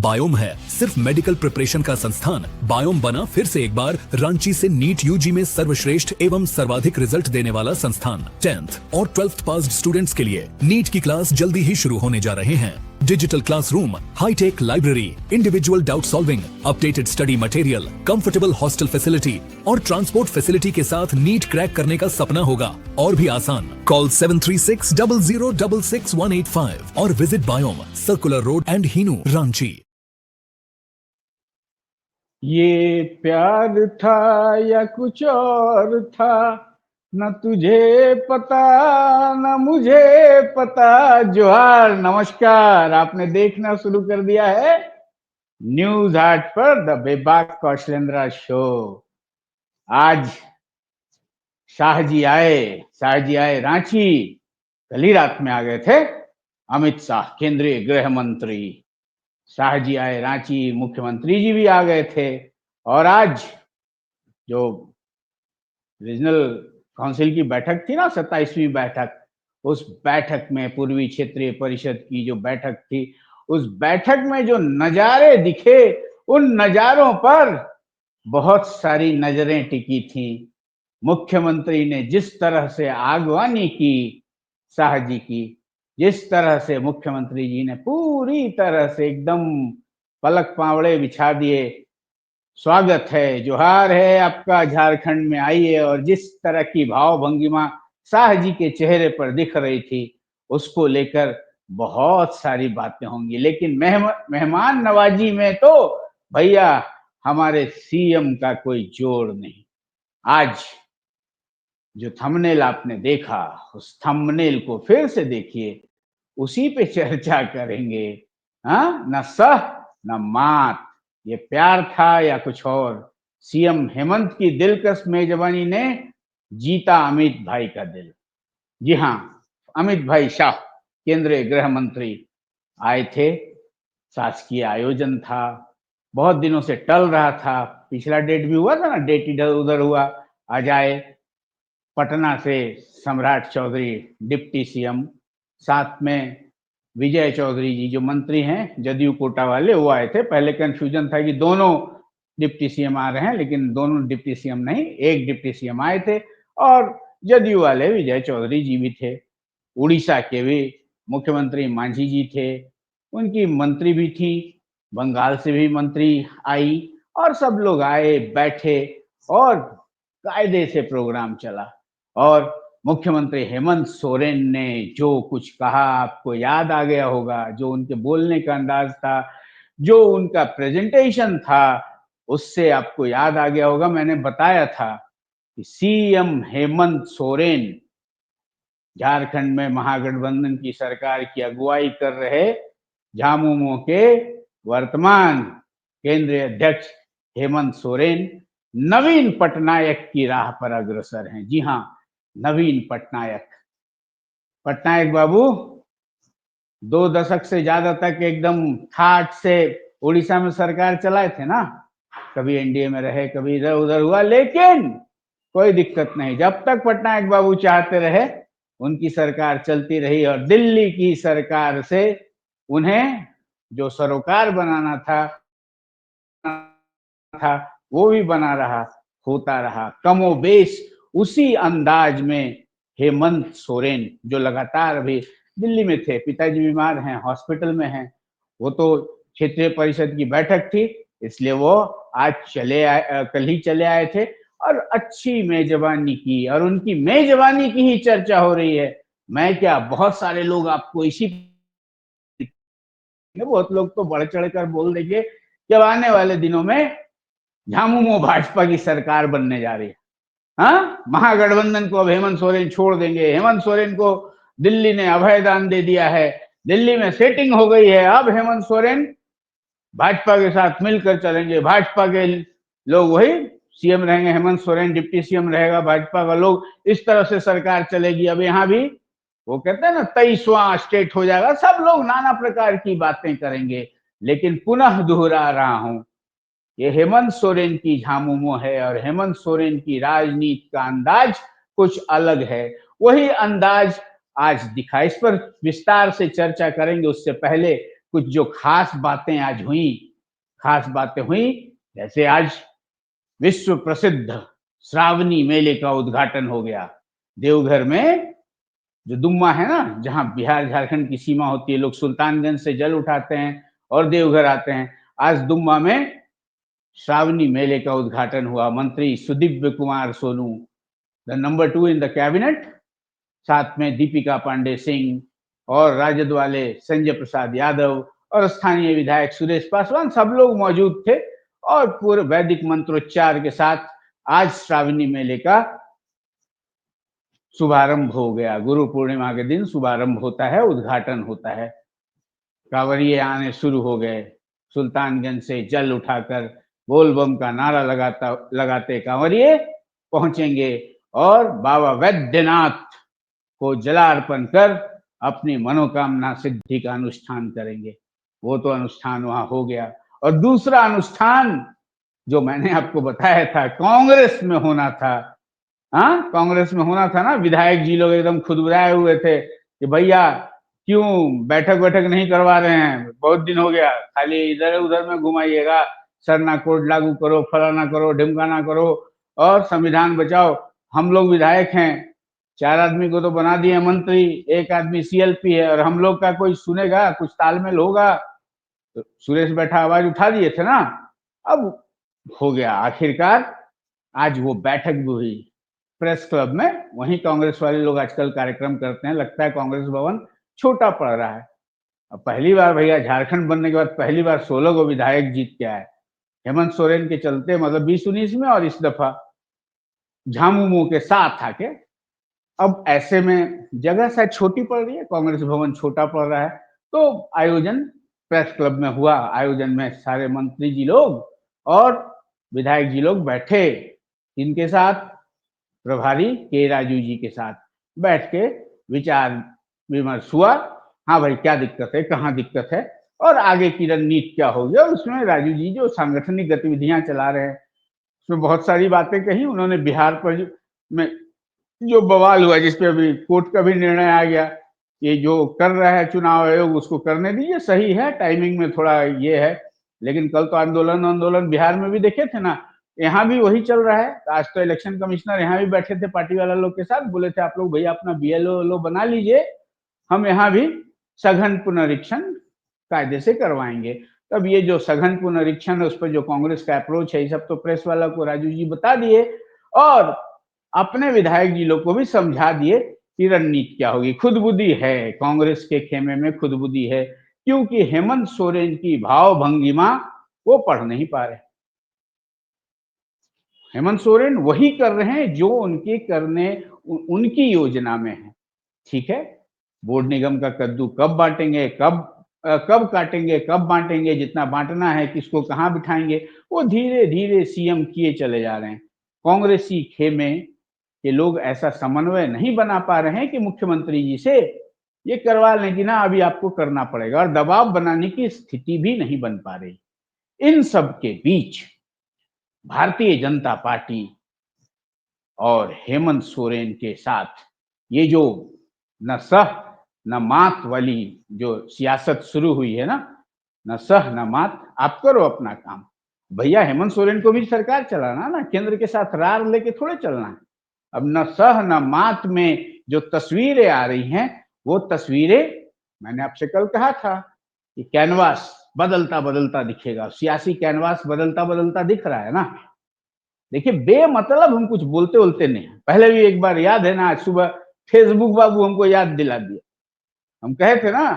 Biome है सिर्फ medical preparation का संस्थान। बायोम बना फिर से एक बार रांची से नीट यूजी में सर्वश्रेष्ठ एवं सर्वाधिक रिजल्ट देने वाला संस्थान। 10th और 12th पास्ड स्टूडेंट्स के लिए नीट की क्लास जल्दी ही शुरू होने जा रहे हैं। Digital classroom, hi tech library, individual doubt solving, updated study material, comfortable hostel facility और ट्रांसपोर्ट फैसिलिटी के साथ नीट क्रैक करने का सपना होगा और भी आसान। कॉल 7360066185 और visit Biome, circular road and Hinoo, Ranchi. ये प्यार था या कुछ और था, न तुझे पता न मुझे पता। जोहार, नमस्कार। आपने देखना शुरू कर दिया है न्यूज हाट पर द बेबाक कौशलेंद्र शो। आज शाह जी आए रांची। कल ही रात में आ गए थे अमित शाह, केंद्रीय गृह मंत्री। शाह जी आए रांची, मुख्यमंत्री जी भी आ गए थे। और आज जो रीजनल काउंसिल की बैठक थी ना, 27वीं बैठक, उस बैठक में पूर्वी क्षेत्रीय परिषद की जो बैठक थी, उस बैठक में जो नजारे दिखे, उन नजारों पर बहुत सारी नजरें टिकी थी। मुख्यमंत्री ने जिस तरह से आगवानी की शाह जी की, जिस तरह से मुख्यमंत्री जी ने पूरी तरह से एकदम पलक पावड़े बिछा दिए, स्वागत है, जोहार है आपका, झारखंड में आइए। और जिस तरह की भाव भंगिमा शाह जी के चेहरे पर दिख रही थी, उसको लेकर बहुत सारी बातें होंगी। लेकिन मेहमान नवाजी में तो भैया हमारे सीएम का कोई जोड़ नहीं। आज जो थंबनेल आपने देखा, उस थंबनेल को फिर से देखिए, उसी पे चर्चा करेंगे। हाँ, न सह न मात, ये प्यार था या कुछ और। सीएम हेमंत की दिलकश मेजबानी ने जीता अमित भाई का दिल। जी हाँ, अमित भाई शाह, केंद्रीय गृह मंत्री, आए थे। शासकीय आयोजन था, बहुत दिनों से टल रहा था। पिछला डेट भी हुआ था ना, डेट इधर उधर हुआ। आज आए पटना से सम्राट चौधरी, डिप्टी सीएम, साथ में विजय चौधरी जी जो मंत्री हैं जदयू कोटा वाले, वो आए थे। पहले कंफ्यूजन था कि दोनों डिप्टी सीएम आ रहे हैं, लेकिन दोनों डिप्टी सीएम नहीं, एक डिप्टी सीएम आए थे। और जदयू वाले विजय चौधरी जी भी थे। उड़ीसा के भी मुख्यमंत्री मांझी जी थे, उनकी मंत्री भी थी। बंगाल से भी मंत्री आई, और सब लोग आए, बैठे, और कायदे से प्रोग्राम चला। और मुख्यमंत्री हेमंत सोरेन ने जो कुछ कहा, आपको याद आ गया होगा। जो उनके बोलने का अंदाज था, जो उनका प्रेजेंटेशन था, उससे आपको याद आ गया होगा। मैंने बताया था कि सीएम हेमंत सोरेन झारखंड में महागठबंधन की सरकार की अगुवाई कर रहे झामुमो के वर्तमान केंद्रीय अध्यक्ष हेमंत सोरेन नवीन पटनायक की राह पर अग्रसर हैं। जी हाँ, नवीन पटनायक। पटनायक बाबू 2 दशक से ज्यादा तक एकदम ठाठ से उड़ीसा में सरकार चलाए थे ना। कभी एनडीए में रहे, कभी इधर उधर हुआ, लेकिन कोई दिक्कत नहीं। जब तक पटनायक बाबू चाहते रहे, उनकी सरकार चलती रही। और दिल्ली की सरकार से उन्हें जो सरोकार बनाना था वो भी बना रहा, होता रहा कमोबेश उसी अंदाज में। हेमंत सोरेन जो लगातार अभी दिल्ली में थे, पिताजी बीमार हैं, हॉस्पिटल में हैं, वो तो क्षेत्रीय परिषद की बैठक थी, इसलिए वो आज कल ही चले आए थे। और अच्छी मेजबानी की, और उनकी मेजबानी की ही चर्चा हो रही है। मैं क्या, बहुत सारे लोग आपको बहुत लोग तो बढ़ चढ़ कर बोल देंगे कि अब आने वाले दिनों में झामुमो भाजपा की सरकार बनने जा रही है। हाँ, महागठबंधन को अब हेमंत सोरेन छोड़ देंगे। हेमंत सोरेन को दिल्ली ने अभय दान दे दिया है, दिल्ली में सेटिंग हो गई है। अब हेमंत सोरेन भाजपा के साथ मिलकर चलेंगे, भाजपा के लोग वही सीएम रहेंगे, हेमंत सोरेन डिप्टी सीएम रहेगा, भाजपा का लोग, इस तरह से सरकार चलेगी। अब यहाँ भी वो कहते हैं ना 23वां स्टेट हो जाएगा। सब लोग नाना प्रकार की बातें करेंगे, लेकिन पुनः दोहरा रहा हूं, ये हेमंत सोरेन की झामुमो है। और हेमंत सोरेन की राजनीति का अंदाज कुछ अलग है। वही अंदाज आज दिखा, इस पर विस्तार से चर्चा करेंगे। उससे पहले कुछ जो खास बातें आज हुई, खास बातें हुई, जैसे आज विश्व प्रसिद्ध श्रावणी मेले का उद्घाटन हो गया देवघर में। जो दुम्मा है ना, जहां बिहार झारखंड की सीमा होती है, लोग सुल्तानगंज से जल उठाते हैं और देवघर आते हैं। आज दुम्मा में श्रावणी मेले का उद्घाटन हुआ। मंत्री Sudivya Kumar Sonu, the number 2 in the cabinet, साथ में दीपिका पांडे सिंह और राजद वाले संजय प्रसाद यादव और स्थानीय विधायक सुरेश पासवान, सब लोग मौजूद थे और पूरे वैदिक मंत्रोच्चार के साथ आज श्रावणी मेले का शुभारंभ हो गया। गुरु पूर्णिमा के दिन शुभारंभ होता है, उद्घाटन होता है। कांवरिये आने शुरू हो गए, सुल्तानगंज से जल उठाकर बोल बम का नारा लगाते कांवरिये पहुंचेंगे और बाबा वैद्यनाथ को जलार्पण कर अपनी मनोकामना सिद्धि का अनुष्ठान करेंगे। वो तो अनुष्ठान वहां हो गया। और दूसरा अनुष्ठान जो मैंने आपको बताया था, कांग्रेस में होना था। हाँ, कांग्रेस में होना था ना। विधायक जी लोग एकदम खुदबुदाए हुए थे कि भैया क्यों बैठक नहीं करवा रहे हैं, बहुत दिन हो गया, खाली इधर उधर में घुमाइएगा, सरना कोड लागू करो, फलाना करो, ढिमकाना करो और संविधान बचाओ। हम लोग विधायक हैं, 4 आदमी को तो बना दिए मंत्री, 1 आदमी सीएलपी है और हम लोग का कोई सुनेगा, कुछ तालमेल होगा? तो सुरेश बैठा आवाज उठा दिए थे ना। अब हो गया आखिरकार। आज वो बैठक भी हुई प्रेस क्लब में। वहीं कांग्रेस वाले लोग आजकल कार्यक्रम करते हैं। लगता है कांग्रेस भवन छोटा पड़ रहा है। अब पहली बार भैया, झारखंड बनने के बाद पहली बार 16 को विधायक जीत के आए, हेमंत सोरेन के चलते, मतलब 2019 में, और इस दफा झामुमो के साथ आके। अब ऐसे में जगह शायद छोटी पड़ रही है, कांग्रेस भवन छोटा पड़ रहा है, तो आयोजन प्रेस क्लब में हुआ। आयोजन में सारे मंत्री जी लोग और विधायक जी लोग बैठे, इनके साथ प्रभारी के राजू जी के साथ बैठ के विचार विमर्श हुआ। हाँ भाई, क्या दिक्कत है, कहाँ दिक्कत है और आगे की रणनीति क्या होगी। और उसमें राजू जी जो सांगठनिक गतिविधियां चला रहे हैं, उसमें बहुत सारी बातें कही उन्होंने। बिहार पर में जो बवाल हुआ, जिसपे अभी कोर्ट का भी निर्णय आ गया, ये जो कर रहा है चुनाव आयोग उसको करने दीजिए, सही है, टाइमिंग में थोड़ा ये है। लेकिन कल तो आंदोलन बिहार में भी देखे थे ना, यहाँ भी वही चल रहा है। आज तो इलेक्शन कमिश्नर यहाँ भी बैठे थे पार्टी वाला लोग के साथ, बोले थे आप लोग भैया अपना बीएलओ बना लीजिए, हम यहाँ भी सघन पुनरीक्षण कायदे से करवाएंगे। तब ये जो सघन पुनरीक्षण है, उस पर जो कांग्रेस का अप्रोच है, ये सब तो प्रेस वाला को राजू जी बता दिए और अपने विधायक जी लोग को भी समझा दिए कि रणनीति क्या होगी। खुदबुदी है, कांग्रेस के खेमे में खुदबुदी है, क्योंकि हेमंत सोरेन की भाव भंगिमा वो पढ़ नहीं पा रहे। हेमंत सोरेन वही कर रहे हैं जो उनके करने उनकी योजना में है। ठीक है, बोर्ड निगम का कद्दू कब बांटेंगे, कब काटेंगे, कब बांटेंगे, जितना बांटना है, किसको कहाँ बिठाएंगे, वो धीरे धीरे सीएम किए चले जा रहे हैं। कांग्रेसी खेमे के लोग ऐसा समन्वय नहीं बना पा रहे हैं कि मुख्यमंत्री जी से ये करवा लें कि ना अभी आपको करना पड़ेगा, और दबाव बनाने की स्थिति भी नहीं बन पा रही। इन सब के बीच भारतीय जनता पार्टी और हेमंत सोरेन के साथ ये जो न सह न मात वाली जो सियासत शुरू हुई है ना, न सह न मात, आप करो अपना काम। भैया हेमंत सोरेन को भी सरकार चलाना ना, केंद्र के साथ रार लेके थोड़े चलना है। अब न सह न मात में जो तस्वीरें आ रही हैं, वो तस्वीरें, मैंने आपसे कल कहा था कि कैनवास बदलता बदलता दिखेगा, सियासी कैनवास बदलता बदलता दिख रहा है ना। देखिए, बेमतलब हम कुछ बोलते नहीं है। पहले भी एक बार याद है ना, आज सुबह फेसबुक बाबू हमको याद दिला दिया। हम कहे थे ना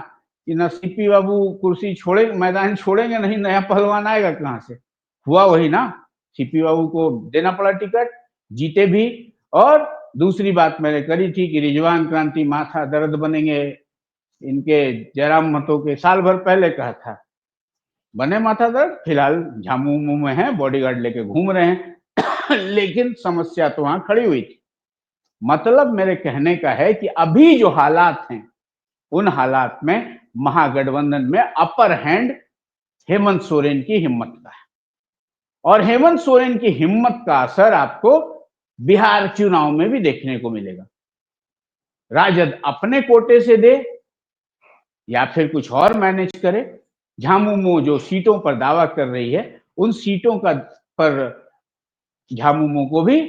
कि न सीपी बाबू कुर्सी छोड़े, मैदान छोड़ेंगे नहीं, नया पहलवान आएगा कहाँ से। हुआ वही ना, सीपी बाबू को देना पड़ा टिकट, जीते भी। और दूसरी बात मैंने करी थी कि रिजवान क्रांति माथा दर्द बनेंगे इनके, जयराम महतो के, साल भर पहले कहा था, बने माथा दर्द। फिलहाल झामुमो में है, बॉडीगार्ड लेके घूम रहे हैं लेकिन समस्या तो वहां खड़ी हुई थी। मतलब मेरे कहने का है कि अभी जो हालात हैं, उन हालात में महागठबंधन में अपर हैंड हेमंत सोरेन की हिम्मत का है, और हेमंत सोरेन की हिम्मत का असर आपको बिहार चुनाव में भी देखने को मिलेगा। राजद अपने कोटे से दे या फिर कुछ और मैनेज करे, झामुमो जो सीटों पर दावा कर रही है, उन सीटों का पर झामुमो को भी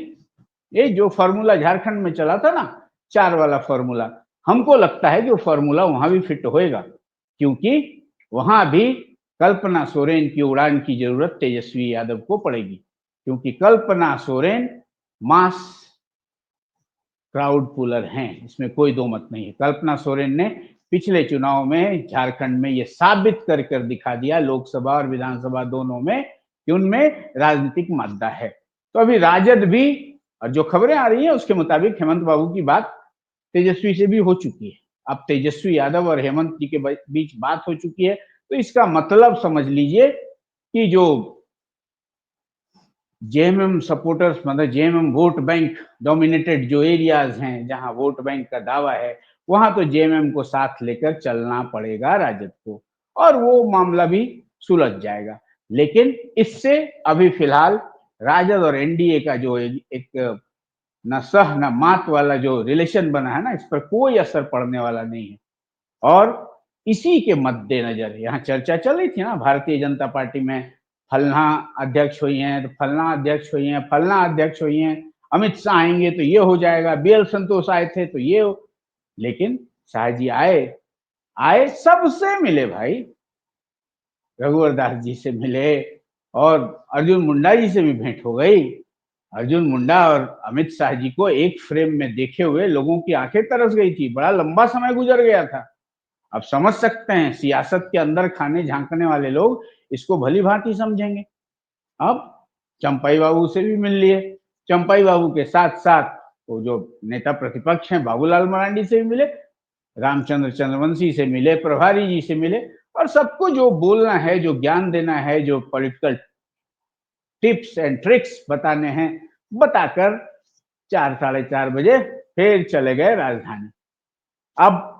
ये जो फॉर्मूला झारखंड में चला था ना, 4 वाला फॉर्मूला, हमको लगता है कि वो फॉर्मूला वहां भी फिट होएगा, क्योंकि वहां भी कल्पना सोरेन की उड़ान की जरूरत तेजस्वी यादव को पड़ेगी, क्योंकि कल्पना सोरेन मास क्राउड पुलर हैं, इसमें कोई दो मत नहीं है। कल्पना सोरेन ने पिछले चुनाव में झारखंड में ये साबित कर दिखा दिया, लोकसभा और विधानसभा दोनों में, कि उनमें राजनीतिक मादा है। तो अभी राजद भी, और जो खबरें आ रही हैं उसके मुताबिक हेमंत बाबू की बात तेजस्वी से भी हो चुकी है। अब तेजस्वी यादव और हेमंत जी के बीच बात हो चुकी है, तो इसका मतलब समझ लीजिए कि जो जेएमएम सपोर्टर्स, मतलब जेएमएम वोट बैंक डोमिनेटेड जो एरियाज हैं जहां वोट बैंक का दावा है, वहां तो जेएमएम को साथ लेकर चलना पड़ेगा राजद को, और वो मामला भी सुलझ जाएगा। लेकिन इससे अभी फिलहाल राजद और एनडीए का जो एक न सह न मात वाला जो रिलेशन बना है ना, इस पर कोई असर पड़ने वाला नहीं है। और इसी के मद्देनजर यहाँ चर्चा चल रही थी ना, भारतीय जनता पार्टी में फलना अध्यक्ष हुई हैं, तो फलना अध्यक्ष हुई हैं, फलना अध्यक्ष हुई हैं, अमित शाह आएंगे तो ये हो जाएगा, बीएल संतोष आए थे तो ये हो। लेकिन शाह जी आए, सबसे मिले भाई, रघुवर दास जी से मिले, और अर्जुन मुंडा जी से भी भेंट हो गई। अर्जुन मुंडा और अमित शाह जी को एक फ्रेम में देखे हुए लोगों की आंखें तरस गई थी, बड़ा लंबा समय गुजर गया था। अब समझ सकते हैं, सियासत के अंदर खाने झांकने वाले लोग इसको भली भांति समझेंगे। अब चंपाई बाबू से भी मिल लिए, चंपाई बाबू के साथ साथ वो जो नेता प्रतिपक्ष हैं बाबूलाल मरांडी से भी मिले, रामचंद्र चंद्रवंशी से मिले, प्रभारी जी से मिले, और सबको जो बोलना है, जो ज्ञान देना है, जो पॉलिटिकल टिप्स एंड ट्रिक्स बताने हैं, बताकर 4 साढ़े 4 बजे फिर चले गए राजधानी। अब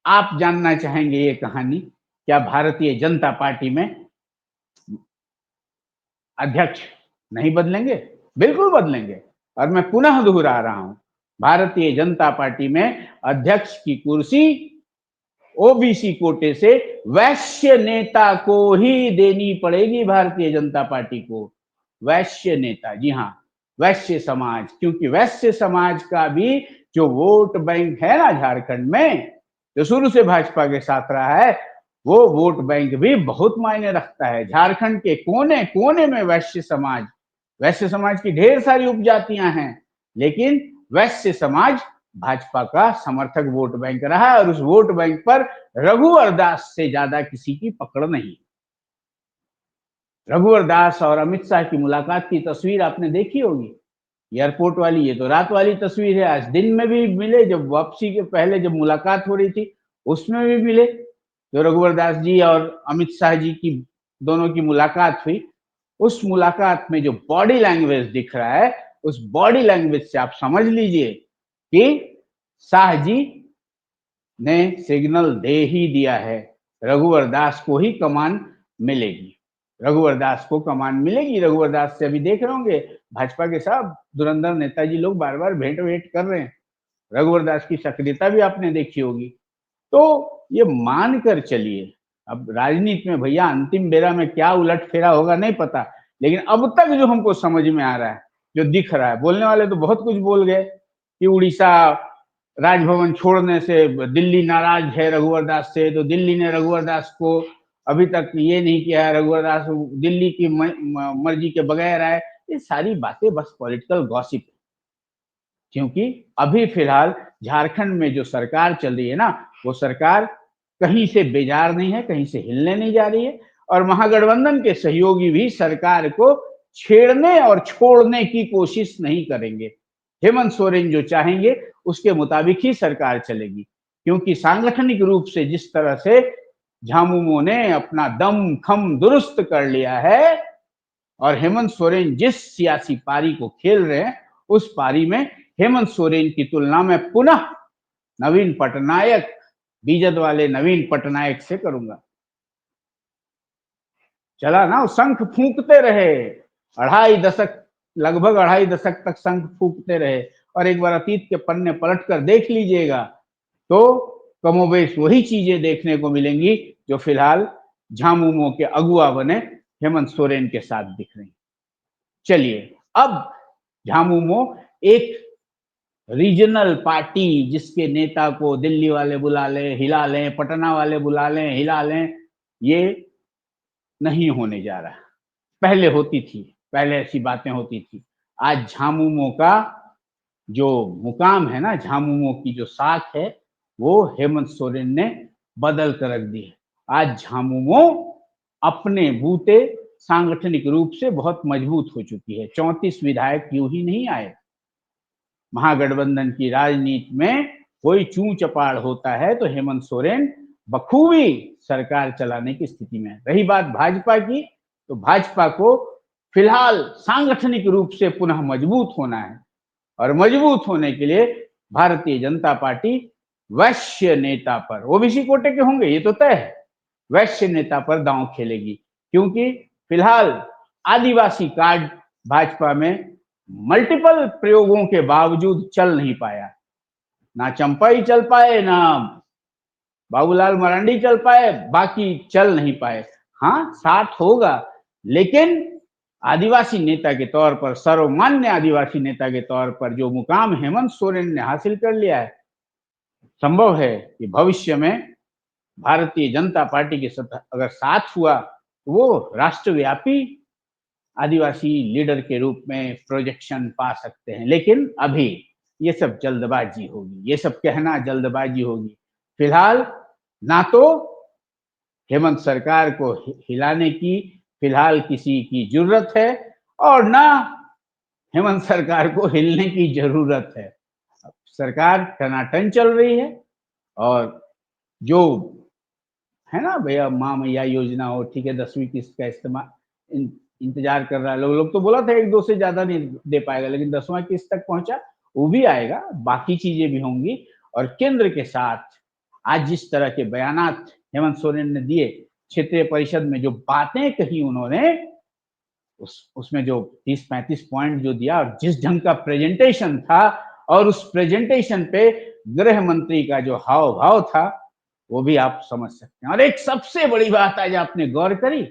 आप जानना चाहेंगे ये कहानी, क्या भारतीय जनता पार्टी में अध्यक्ष नहीं बदलेंगे? बिल्कुल बदलेंगे। और मैं पुनः दोहरा रहा हूं, भारतीय जनता पार्टी में अध्यक्ष की कुर्सी ओबीसी कोटे से वैश्य नेता को ही देनी पड़ेगी, भारतीय जनता पार्टी को। वैश्य नेता, जी हाँ, वैश्य समाज, क्योंकि वैश्य समाज का भी जो वोट बैंक है ना झारखंड में, जो शुरू से भाजपा के साथ रहा है, वो वोट बैंक भी बहुत मायने रखता है। झारखंड के कोने कोने में वैश्य समाज की ढेर सारी उपजातियां हैं, लेकिन वैश्य समाज भाजपा का समर्थक वोट बैंक रहा है, और उस वोट बैंक पर रघुवर दास से ज्यादा किसी की पकड़ नहीं। रघुवर दास और अमित शाह की मुलाकात की तस्वीर आपने देखी होगी, एयरपोर्ट वाली। ये तो रात वाली तस्वीर है, आज दिन में भी मिले, जब वापसी के पहले जब मुलाकात हो रही थी उसमें भी मिले। जो रघुवर दास जी और अमित शाह जी की दोनों की मुलाकात हुई, उस मुलाकात में जो बॉडी लैंग्वेज दिख रहा है, उस बॉडी लैंग्वेज से आप समझ लीजिए कि शाह जी ने सिग्नल दे ही दिया है, रघुवर दास को ही कमान मिलेगी, रघुवर दास को कमान मिलेगी। रघुवर दास से अभी देख रहे होंगे भाजपा के सब धुरंधर नेताजी लोग बार बार भेंट वेंट कर रहे हैं, रघुवर दास की सक्रियता भी आपने देखी होगी। तो ये मान कर चलिए, अब राजनीति में भैया अंतिम बेरा में क्या उलट फेरा होगा नहीं पता, लेकिन अब तक जो हमको समझ में आ रहा है, जो दिख रहा है, बोलने वाले तो बहुत कुछ बोल गए कि उड़ीसा राजभवन छोड़ने से दिल्ली नाराज है रघुवर दास से, तो दिल्ली ने रघुवर दास को अभी तक ये नहीं किया है, रघुवर दास दिल्ली की मर्जी के बगैर आए। ये सारी बातें बस पॉलिटिकल गॉसिप, क्योंकि अभी फिलहाल झारखंड में जो सरकार चल रही है ना, वो सरकार कहीं से बेजार नहीं है, कहीं से हिलने नहीं जा रही है, और महागठबंधन के सहयोगी भी सरकार को छेड़ने और छोड़ने की कोशिश नहीं करेंगे। हेमंत सोरेन जो चाहेंगे उसके मुताबिक ही सरकार चलेगी, क्योंकि सांगठनिक रूप से जिस तरह से झामुमो ने अपना दम खम दुरुस्त कर लिया है, और हेमंत सोरेन जिस सियासी पारी को खेल रहे हैं, उस पारी में हेमंत सोरेन की तुलना में पुनः नवीन पटनायक, बीजद वाले नवीन पटनायक से करूंगा। चला ना, शंख फूंकते रहे, लगभग 2.5 दशक तक शंख फूंकते रहे, और एक बार अतीत के पन्ने पलट कर देख लीजिएगा तो कमोबेश वही चीजें देखने को मिलेंगी जो फिलहाल झामुमो के अगुआ बने हेमंत सोरेन के साथ दिख रही। चलिए, अब झामुमो एक रीजनल पार्टी जिसके नेता को दिल्ली वाले बुला लें, हिला लें, पटना वाले बुला लें, हिला लें, ये नहीं होने जा रहा। पहले होती थी, पहले ऐसी बातें होती थी। आज झामुमो का जो मुकाम है ना, झामुमो की जो साख है, वो हेमंत सोरेन ने बदल कर रख दी है। आज झामुमो अपने बूते सांगठनिक रूप से बहुत मजबूत हो चुकी है। 34 विधायक यूं ही नहीं आए। महागठबंधन की राजनीति में कोई चूं चपाड़ होता है तो हेमंत सोरेन बखूबी सरकार चलाने की स्थिति में है। रही बात भाजपा की, तो भाजपा को फिलहाल सांगठनिक रूप से पुनः मजबूत होना है, और मजबूत होने के लिए भारतीय जनता पार्टी वैश्य नेता पर, ओबीसी कोटे के होंगे ये तो तय है, वैश्य नेता पर दांव खेलेगी। क्योंकि फिलहाल आदिवासी कार्ड भाजपा में मल्टीपल प्रयोगों के बावजूद चल नहीं पाया। ना चंपाई चल पाए, ना बाबूलाल मरांडी चल पाए, बाकी चल नहीं पाए। हाँ, साथ होगा, लेकिन आदिवासी नेता के तौर पर, सर्वमान्य आदिवासी नेता के तौर पर जो मुकाम हेमंत सोरेन ने हासिल कर लिया है, संभव है कि भविष्य में भारतीय जनता पार्टी के साथ अगर साथ हुआ तो वो राष्ट्रव्यापी आदिवासी लीडर के रूप में प्रोजेक्शन पा सकते हैं। लेकिन अभी ये सब जल्दबाजी होगी, ये सब कहना जल्दबाजी होगी। फिलहाल ना तो हेमंत सरकार को हिलाने की फिलहाल किसी की जरूरत है, और ना हेमंत सरकार को हिलने की जरूरत है। सरकार टनाटन चल रही है, और जो है ना भैया, माँ मैया योजना हो, ठीक है, 10वीं किस्त का इस्तेमाल इंतजार कर रहा है लोग तो बोला था 1-2 से ज्यादा नहीं दे पाएगा, लेकिन 10वां किस्त तक पहुंचा, वो भी आएगा, बाकी चीजें भी होंगी। और केंद्र के साथ आज जिस तरह के बयानात हेमंत सोरेन ने दिए, क्षेत्रीय परिषद में जो बातें कही उन्होंने, उसमें जो 30-35 पॉइंट जो दिया, और जिस ढंग का प्रेजेंटेशन था, और उस प्रेजेंटेशन पे गृह मंत्री का जो हाव भाव था, वो भी आप समझ सकते हैं। और एक सबसे बड़ी बात आज आपने गौर करी,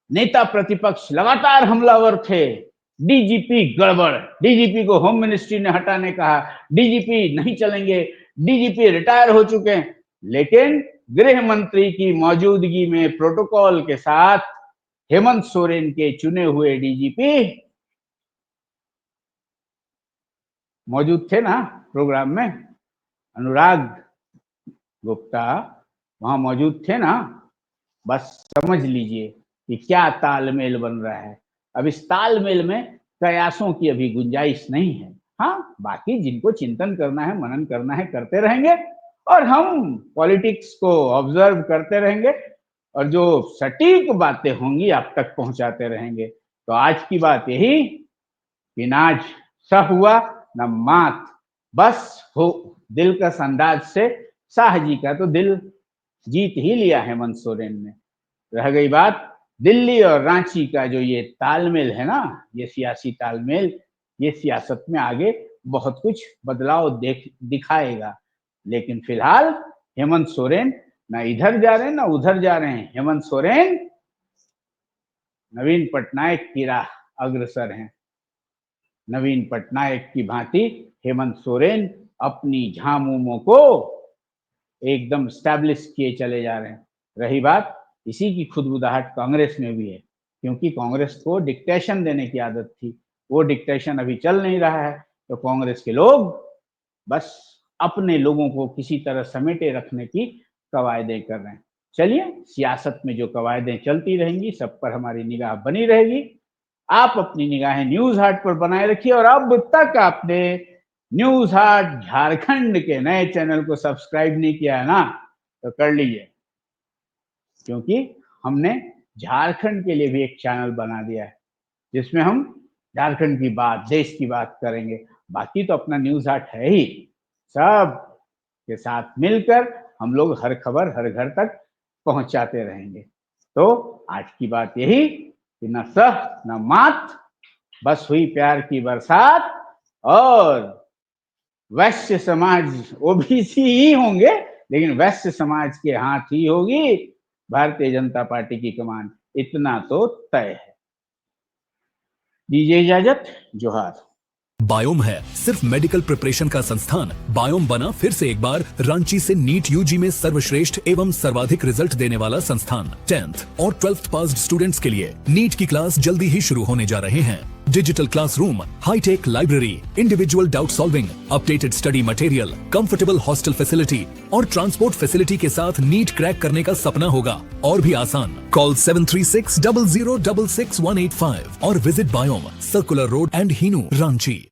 नेता प्रतिपक्ष लगातार हमलावर थे, डीजीपी गड़बड़, डीजीपी को होम मिनिस्ट्री ने हटाने कहा, डीजीपी नहीं चलेंगे, डीजीपी रिटायर हो चुके हैं, लेकिन गृह मंत्री की मौजूदगी में प्रोटोकॉल के साथ हेमंत सोरेन के चुने हुए डीजीपी मौजूद थे ना प्रोग्राम में। अनुराग गुप्ता वहां मौजूद थे ना। बस समझ लीजिए कि क्या तालमेल बन रहा है। अब इस तालमेल में कयासों की अभी गुंजाइश नहीं है। हाँ, बाकी जिनको चिंतन करना है, मनन करना है, करते रहेंगे, और हम पॉलिटिक्स को ऑब्जर्व करते रहेंगे, और जो सटीक बातें होंगी आप तक पहुंचाते रहेंगे। तो आज की बात यही कि नाज स हुआ न मात, बस हो दिल का अंदाज से शाह जी का तो दिल जीत ही लिया हेमंत सोरेन ने। रह गई बात दिल्ली और रांची का जो ये तालमेल है ना, ये सियासी तालमेल, ये सियासत में आगे बहुत कुछ बदलाव दिखाएगा। लेकिन फिलहाल हेमंत सोरेन ना इधर जा रहे हैं ना उधर जा रहे हैं। हेमंत सोरेन नवीन पटनायक की राह अग्रसर हैं। नवीन पटनायक की भांति हेमंत सोरेन अपनी झामुमो को एकदम स्टैब्लिश किए चले जा रहे हैं। रही बात, इसी की खुदबुदाहट कांग्रेस में भी है, क्योंकि कांग्रेस को डिक्टेशन देने की आदत थी, वो डिक्टेशन अभी चल नहीं रहा है, तो कांग्रेस के लोग बस अपने लोगों को किसी तरह समेटे रखने की कवायदें कर रहे हैं। चलिए, सियासत में जो कवायदें चलती रहेंगी, सब पर हमारी निगाह बनी रहेगी। आप अपनी निगाहें न्यूज हाट पर बनाए रखिए, और अब तक आपने न्यूज हाट झारखंड के नए चैनल को सब्सक्राइब नहीं किया है ना, तो कर लीजिए, क्योंकि हमने झारखंड के लिए भी एक चैनल बना दिया है, जिसमें हम झारखंड की बात, देश की बात करेंगे। बाकी तो अपना न्यूज हाट है ही, सब के साथ मिलकर हम लोग हर खबर हर घर तक पहुंचाते रहेंगे। तो आज की बात यही कि न सह न मात, बस हुई प्यार की बरसात, और वैश्य समाज ओबीसी ही होंगे, लेकिन वैश्य समाज के हाथ ही होगी भारतीय जनता पार्टी की कमान, इतना तो तय है। दीजिए इजाजत, जोहार। बायोम है सिर्फ मेडिकल प्रिपरेशन का संस्थान। बायोम बना फिर से एक बार रांची से नीट यूजी में सर्वश्रेष्ठ एवं सर्वाधिक रिजल्ट देने वाला संस्थान। 10th और 12th पास्ड स्टूडेंट्स के लिए नीट की क्लास जल्दी ही शुरू होने जा रहे हैं। Digital classroom, hi tech library, individual doubt solving, updated study material, comfortable hostel facility और ट्रांसपोर्ट फैसिलिटी के साथ नीट क्रैक करने का सपना होगा और भी आसान। कॉल 7360066185 और visit Biome, circular road and Hinoo, Ranchi.